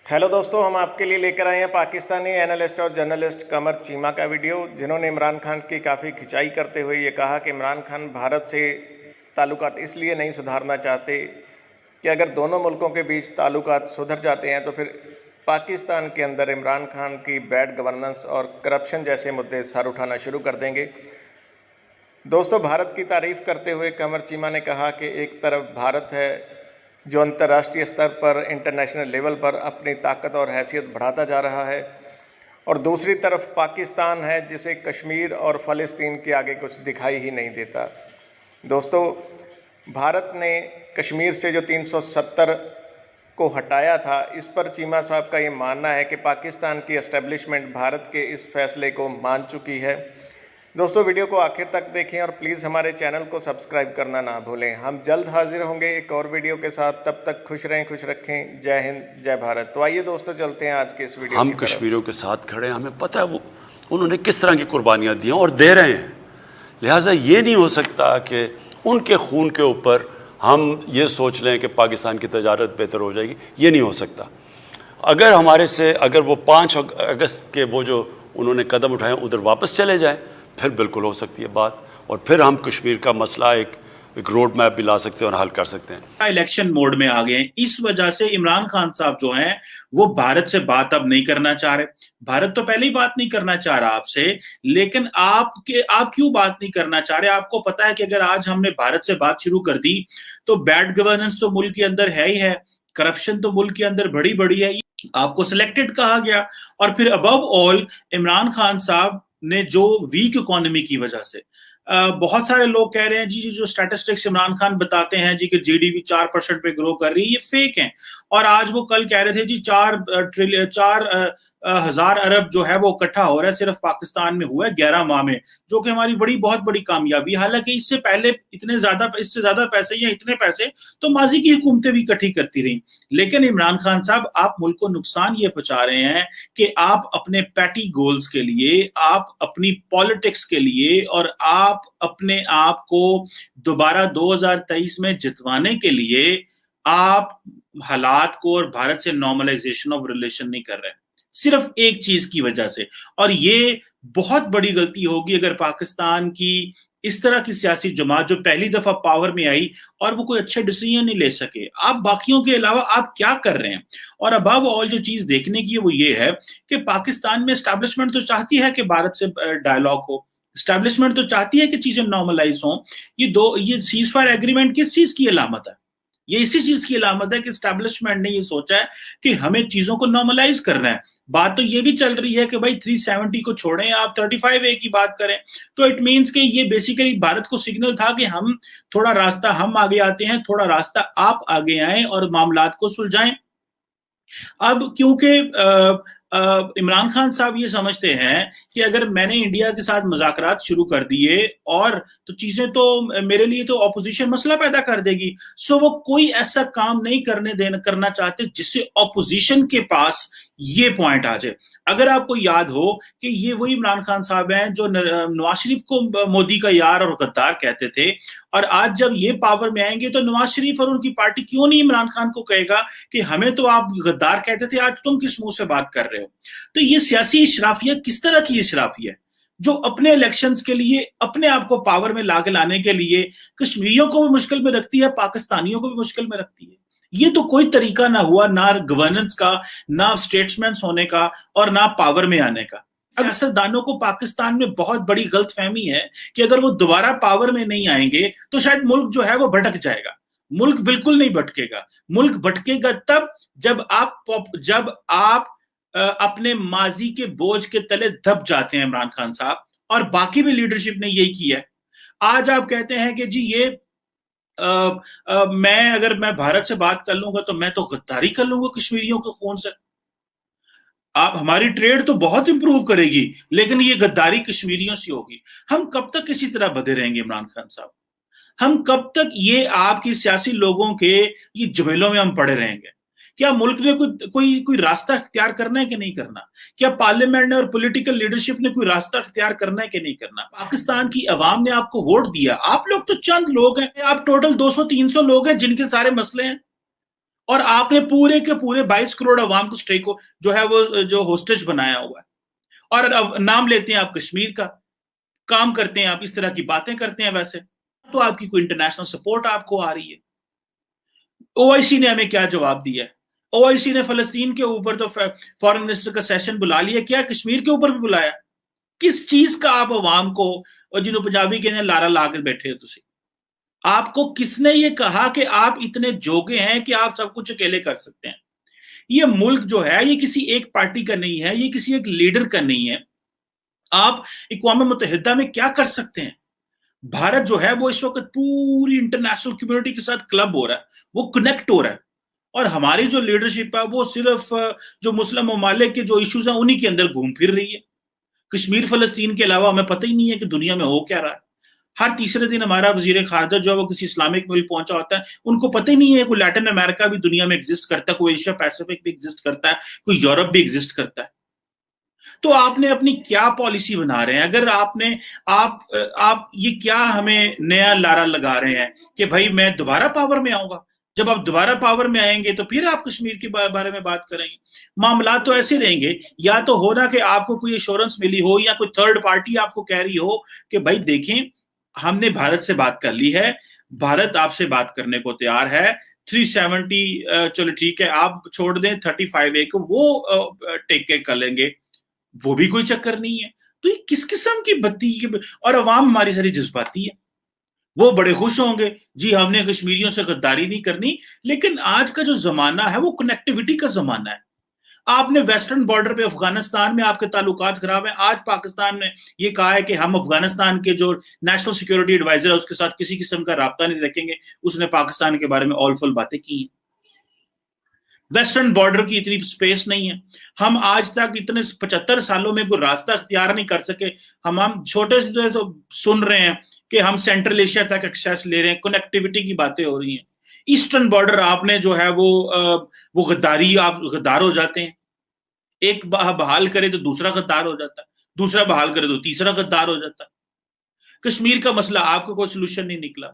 Hello दोस्तों, हम आपके लिए लेकर आए हैं पाकिस्तानी एनालिस्ट और जर्नलिस्ट कमर चीमा का वीडियो, जिन्होंने इमरान खान की काफ़ी खिंचाई करते हुए ये कहा कि इमरान खान भारत से ताल्लुकात इसलिए नहीं सुधारना चाहते कि अगर दोनों मुल्कों के बीच ताल्लुकात सुधर जाते हैं तो फिर पाकिस्तान के अंदर इमरान खान की बैड गवर्नेंस और करप्शन जैसे मुद्दे सर उठाना शुरू कर देंगे। दोस्तों, भारत की तारीफ करते हुए कमर चीमा ने कहा कि एक तरफ भारत है जो अंतर्राष्ट्रीय स्तर पर इंटरनेशनल लेवल पर अपनी ताकत और हैसियत बढ़ाता जा रहा है, और दूसरी तरफ पाकिस्तान है जिसे कश्मीर और फ़लस्तीन के आगे कुछ दिखाई ही नहीं देता। दोस्तों, भारत ने कश्मीर से जो 370 को हटाया था, इस पर चीमा साहब का ये मानना है कि पाकिस्तान की एस्टेब्लिशमेंट भारत के इस फैसले को मान चुकी है। दोस्तों, वीडियो को आखिर तक देखें और प्लीज़ हमारे चैनल को सब्सक्राइब करना ना भूलें। हम जल्द हाजिर होंगे एक और वीडियो के साथ। तब तक खुश रहें, खुश रखें। जय हिंद, जय भारत। तो आइए दोस्तों, चलते हैं आज के इस वीडियो हम की तरफ। कश्मीरियों के साथ खड़े हैं, हमें पता है वो उन्होंने किस तरह की कुर्बानियाँ दी हैं और दे रहे हैं। लिहाजा ये नहीं हो सकता कि उनके खून के ऊपर हम ये सोच लें कि पाकिस्तान की तजारत बेहतर हो जाएगी। ये नहीं हो सकता। अगर वो 5 अगस्त के वो जो उन्होंने कदम उठाए उधर वापस चले जाएं, फिर बिल्कुल हो सकती है बात, और फिर हम कश्मीर का मसला एक रोड मैप भी ला सकते हैं और हल कर सकते हैं। इलेक्शन मोड में आ गए हैं, इस वजह से इमरान खान साहब जो हैं वो भारत से बात अब नहीं करना चाह रहे। भारत तो पहले ही बात नहीं करना चाह रहा आपसे, लेकिन आप क्यों बात नहीं करना चाह रहे? आपको पता है कि अगर आज हमने भारत से बात शुरू कर दी तो बैड गवर्नेंस तो मुल्क के अंदर है ही है, करप्शन तो मुल्क के अंदर बड़ी बड़ी है। आपको सिलेक्टेड कहा गया, और फिर अबव ऑल इमरान खान साहब ने जो वीक इकोनॉमी की वजह से बहुत सारे लोग कह रहे हैं जी जो स्टैटिस्टिक्स इमरान खान बताते हैं जी कि जीडीपी 4% पे ग्रो कर रही है, ये फेक है। और आज वो कल कह रहे थे जी 4,000 अरब जो है वो इकट्ठा हो रहा है, सिर्फ पाकिस्तान में हुआ है 11 माह में, जो कि हमारी बहुत बड़ी कामयाबी। हालांकि इससे पहले इससे ज्यादा पैसे या इतने पैसे तो माजी की हुकूमतें भी इकट्ठी करती रही। लेकिन इमरान खान साहब, आप मुल्क को नुकसान ये पहुंचा रहे हैं कि आप अपने पैटी गोल्स के लिए, आप अपनी पॉलिटिक्स के लिए, और आप अपने आप को दोबारा 2023 में जितवाने के लिए आप हालात को और भारत से नॉर्मलाइजेशन ऑफ रिलेशन नहीं कर रहे हैं, सिर्फ एक चीज की वजह से। और ये बहुत बड़ी गलती होगी अगर पाकिस्तान की इस तरह की सियासी जमात जो पहली दफा पावर में आई और वो कोई अच्छे डिसीजन नहीं ले सके। आप बाकियों के अलावा आप क्या कर रहे हैं? और अबव ऑल जो चीज देखने की है वो ये है कि पाकिस्तान में एस्टैब्लिशमेंट तो चाहती है कि भारत से डायलॉग हो, एस्टैब्लिशमेंट तो चाहती है कि चीजें नॉर्मलाइज हो। ये सीज फायर एग्रीमेंट किस चीज की अलामत है? ये इसी चीज की अलामत है कि एस्टैब्लिशमेंट ने ये सोचा है कि हमें चीजों को नॉर्मलाइज करना है। बात तो ये भी चल रही है कि भाई 370 को छोड़ें, आप 35A की बात करें, तो इट मींस कि ये बेसिकली भारत को सिग्नल था कि हम थोड़ा रास्ता हम आगे आते हैं, थोड़ा रास्ता आप आगे आए और मामलात को सुलझाएं। अब क्योंकि इमरान खान साहब ये समझते हैं कि अगर मैंने इंडिया के साथ मुज़ाकरात शुरू कर दिए और तो चीजें तो मेरे लिए तो ऑपोजिशन मसला पैदा कर देगी, सो वो कोई ऐसा काम नहीं करना चाहते जिससे ऑपोजिशन के पास ये पॉइंट आ जाए। अगर आपको याद हो कि ये वही इमरान खान साहब हैं जो नवाज शरीफ को मोदी का यार और गद्दार कहते थे, और आज जब ये पावर में आएंगे तो नवाज शरीफ और उनकी पार्टी क्यों नहीं इमरान खान को कहेगा कि हमें तो आप गद्दार कहते थे, आज तुम किस मुंह से बात कर रहे हो? तो ये सियासी इशराफिया किस तरह की इशराफिया है जो अपने इलेक्शंस के लिए, अपने आप को पावर में लाने के लिए कश्मीरियों को भी मुश्किल में रखती है, पाकिस्तानियों को भी मुश्किल में रखती है। ये तो कोई तरीका ना हुआ, ना गवर्नेंस का, ना स्टेट्समैन होने का, और ना पावर में आने का। सियासतदानों को पाकिस्तान में बहुत बड़ी गलतफहमी है कि अगर वो दोबारा पावर में नहीं आएंगे तो शायद मुल्क जो है वो भटक जाएगा। मुल्क बिल्कुल नहीं भटकेगा। मुल्क भटकेगा तब जब आप अपने माजी के बोझ के तले दब जाते हैं इमरान खान साहब, और बाकी भी लीडरशिप ने यही किया है। आज आप कहते हैं कि जी ये अगर मैं भारत से बात कर लूंगा तो मैं तो गद्दारी कर लूंगा कश्मीरियों के खून से। आप हमारी ट्रेड तो बहुत इंप्रूव करेगी, लेकिन ये गद्दारी कश्मीरियों से होगी। हम कब तक इसी तरह बधे रहेंगे इमरान खान साहब? हम कब तक ये आपके सियासी लोगों के ये झमेलों में हम पड़े रहेंगे? क्या मुल्क ने कोई रास्ता इख्तियार करना है कि नहीं करना? क्या पार्लियामेंट ने और पॉलिटिकल लीडरशिप ने कोई रास्ता इख्तियार करना है कि नहीं करना? पाकिस्तान की अवाम ने आपको वोट दिया, आप लोग तो चंद लोग हैं, आप टोटल 200-300 लोग हैं जिनके सारे मसले हैं। और आपने पूरे के पूरे 22 करोड़ अवाम को स्टेक जो है वो जो होस्टेज बनाया हुआ है। और अब नाम लेते हैं आप कश्मीर का, काम करते हैं आप, इस तरह की बातें करते हैं। वैसे तो आपकी कोई इंटरनेशनल सपोर्ट आपको आ रही है। ओआईसी ने हमें क्या जवाब दिया है? ओआईसी ने फलस्तीन के ऊपर तो फॉरेन मिनिस्टर का सेशन बुला लिया, क्या कश्मीर के ऊपर भी बुलाया? किस चीज का आप अवाम को, और जिन्हों पंजाबी के लारा ला के बैठे हो तुसी, आपको किसने ये कहा कि आप इतने जोगे हैं कि आप सब कुछ अकेले कर सकते हैं? ये मुल्क जो है ये किसी एक पार्टी का नहीं है, ये किसी एक लीडर का नहीं है। आप अक़वाम मुत्तहिदा में क्या कर सकते हैं? भारत जो है वो इस वक्त पूरी इंटरनेशनल कम्युनिटी के साथ क्लब हो रहा है, वो कनेक्ट हो रहा है। और हमारी जो लीडरशिप है वो सिर्फ जो मुस्लिम ममालिक के जो इश्यूज हैं उन्हीं के अंदर घूम फिर रही है। कश्मीर फलस्तीन के अलावा हमें पता ही नहीं है कि दुनिया में हो क्या रहा है। हर तीसरे दिन हमारा वजीर खारजा जो है वो किसी इस्लामिक मुल्क पहुंचा होता है, उनको पता ही नहीं है कोई लैटिन अमेरिका भी दुनिया में एग्जिस्ट करता है, कोई एशिया पैसिफिक भी एग्जिस्ट करता है, कोई यूरोप भी एग्जिस्ट करता है। तो आपने अपनी क्या पॉलिसी बना रहे हैं? अगर आप ये क्या हमें नया लारा लगा रहे हैं कि भाई मैं दोबारा पावर में आऊंगा? जब आप दोबारा पावर में आएंगे तो फिर आप कश्मीर के बारे में बात करेंगे। मामला तो ऐसे रहेंगे, या तो हो ना कि आपको कोई एश्योरेंस मिली हो या कोई थर्ड पार्टी आपको कह रही हो कि भाई देखें हमने भारत से बात कर ली है, भारत आपसे बात करने को तैयार है, 370 चलो ठीक है आप छोड़ दें, 35A को वो टेक के कर लेंगे, वो भी कोई चक्कर नहीं है। तो ये किस किस्म की बत्ती की, और अवाम हमारी सारी जज्बाती है, वो बड़े खुश होंगे जी हमने कश्मीरियों से गद्दारी नहीं करनी। लेकिन आज का जो जमाना है वो कनेक्टिविटी का जमाना है। आपने वेस्टर्न बॉर्डर पे अफगानिस्तान में आपके ताल्लुकात खराब हैं। आज पाकिस्तान ने ये कहा है कि हम अफगानिस्तान के जो नेशनल सिक्योरिटी एडवाइजर है उसके साथ किसी किस्म का राब्ता नहीं रखेंगे। उसने पाकिस्तान के बारे में ऑलफुल बातें की हैं। वेस्टर्न बॉर्डर की इतनी स्पेस नहीं है। हम आज तक इतने 75 सालों में कोई रास्ता अख्तियार नहीं कर सके। हम छोटे से तो सुन रहे हैं कि हम सेंट्रल एशिया तक एक्सेस ले रहे हैं, कनेक्टिविटी की बातें हो रही हैं। ईस्टर्न बॉर्डर आपने जो है वो गद्दारी, आप गद्दार हो जाते हैं। एक बहाल करे तो दूसरा गद्दार हो जाता है, दूसरा बहाल करे तो तीसरा गद्दार हो जाता है। कश्मीर का मसला आपको कोई सोल्यूशन नहीं निकला।